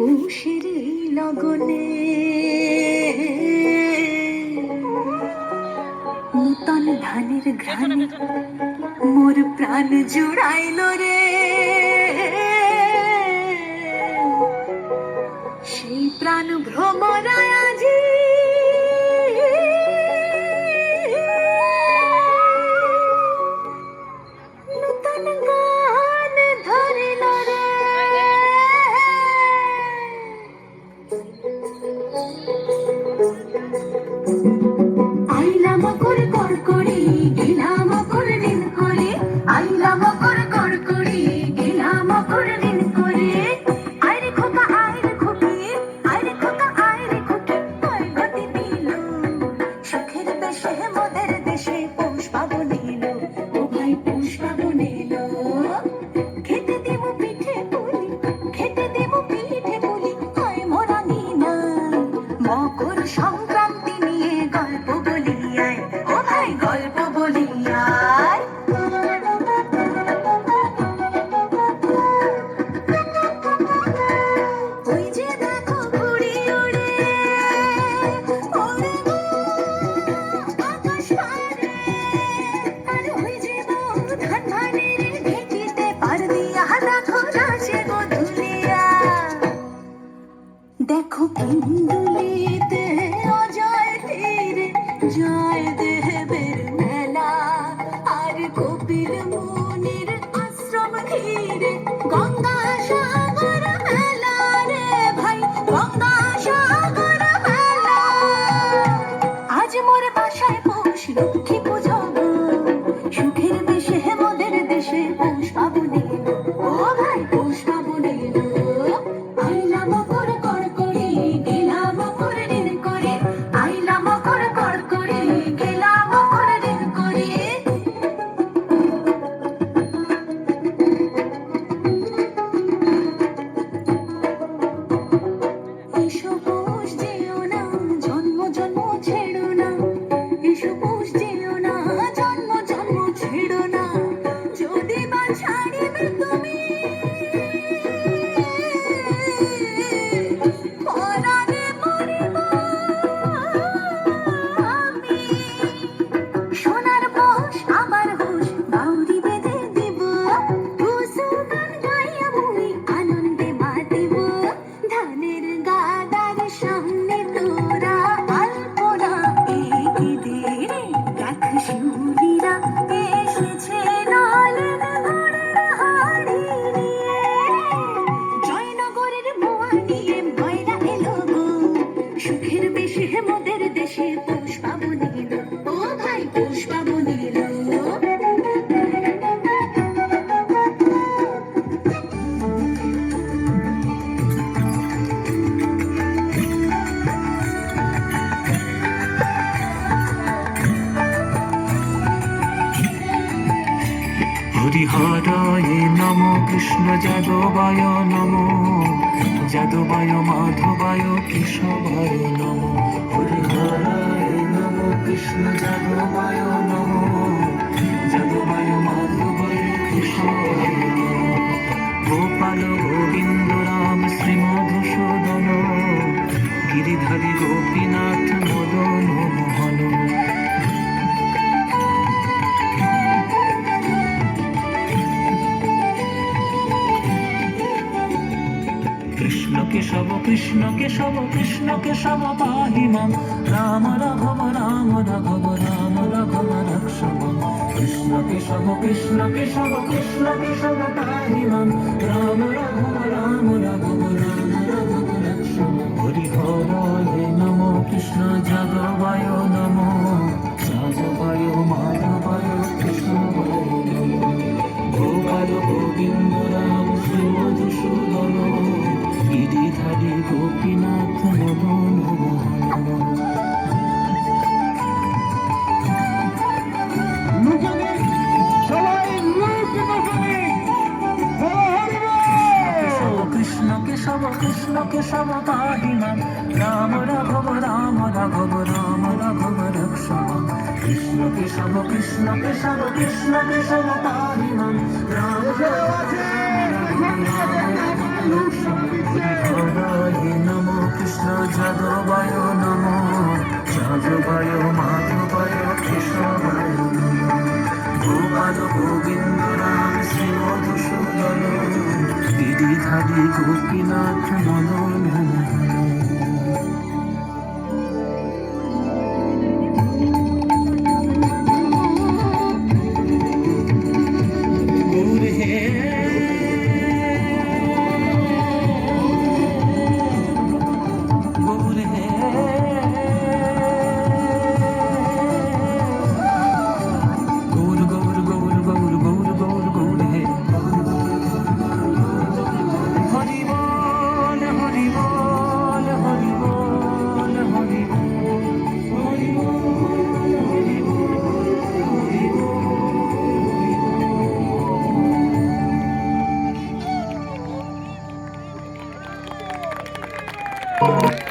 পৌষের লগনে নূতন ধানের ঘ্রাণে মোর প্রাণ জুড়াইল রে, সেই প্রাণ ভ্রমরায় আজি নূতন গান ধরিল রে। আইলা মকর কড়কড়ি গেলা মকর দিন করে, আইলা মকর কড়কড়ি গেলা মকর দিন করে। আইরে খোকা আইরে খুকি, আইরে খোকা আইরে খুকি, ওই গতি দিল সুখের বেশে মোদের দেশে পৌষ পাবন এলো, ও ভাই পৌষ পাবন এলো। খেতে দেব পিঠে পুলি, খেতে দেব পিঠে পুলি, হয় মোরানি না মকর সংক্রান্তি নিয়ে গল্প বলি আয়, ও ভাই গল্প বলি আয়। ওই যে দেখো ঘুড়ি ওড়ে, ওরে গো আকাশ পারে, আর ওই যে বউ ধান ভানের ঢেঁকিতে পার দিয়া দেখো নাচে গো ধুলিয়া। দেখো কিন্দুলিতে অজয় তীরে জয় দেবের মেলা, আর কপিল মুনির আশ্রম ঘিরে গঙ্গা সাগর মেলা রে ভাই, গঙ্গা সাগর মেলা। আজ মোর বাসায় পৌষ লক্ষ্মী পুজো গো, সুখের বেশে মোদের দেশে পৌষ পাবন এলো, ও ভাই পৌষ পাবন এলো। আইলা মকর কড়কড়ি গেলা মকর দিন করে, আইলা মকর কড়কড়ি গেলা মকর দিন করে। এসো পৌষ যেও না জন্ম জন্ম ছেড়ো না, এসো পৌষ যেও না জন্ম জন্ম ছেড়ো না, যদি বা ছাড়িবে তুমি পরাণে মরিব আমি। সোনার পৌষ আবার হুঁশ বাউরি বেঁধে দিব, টুসু গান গাইয়া মুই আনন্দে মাতিব। ধানের গাদার সামনে তোরা আলপনা এঁকে দে রে, দেখ শিউলিরা এসেছে নলেন ঘোড়ের হাড়ি নিয়ে। জয়নগরের মোয়া নিয়ে ময়রা এলো গো, সুখের বেশে মোদের দেশে পৌষ পাবন এলো, ও ভাই পৌষ পাবন এলো। হরিহরায় নম কৃষ্ণ যাদবায় নম, যাদবায় মাধবায় কেশবায় নম। হরিহরায় নম কৃষ্ণ যাদবায় নম, যাদবায় মাধবায় কেশবায় নম। গোপাল গোবিন্দ রাম শ্রী মধুসূদন, গিরিধারী গোপীনাথ মদন মোহন। কৃষ্ণ কেশব কৃষ্ণ কেশব কৃষ্ণ কেশব পাহি মাম, রাম রাঘব রাম রাঘব রাম রাঘব রক্ষ মাম। কৃষ্ণ কেশব কৃষ্ণ কেশব কৃষ্ণ কেশব পাহি মাম, রাম রাঘব রাম রাঘব রাম রাঘব রক্ষ মাম। হরিহরায় নম কৃষ্ণ যাদবায় নম, যাদবায় মাধবায় কেশবায় নম। গোপাল গোবিন্দ রাম শ্রী মধুসূদন, গিরিধারী গোপীনাথ মদন মোহন। কৃষ্ণ কেশব কৃষ্ণ কেশব পাহি মাম, রাম রাঘব রাম রাঘব রাম রাঘব রক্ষ মাম। কৃষ্ণ কেশব কৃষ্ণ কেশব কৃষ্ণ কেশব পাহি মাম, রাম রাঘব রাম রাঘব রাম রাঘব রক্ষ মাম। যাদবায় নমো যাদবায় মাধবায় কেশবায় নমো গোপাল গোবিন্দ রাম শ্রী মধুসূদন গিরিধারী গোপীনাথ মদন গৌর হে গৌর হে গৌর গৌর গৌর গৌর গৌর গৌর গৌর হে হরি বল হরি বল হরি বল হরি বল হরি বল হরি বল হরি বল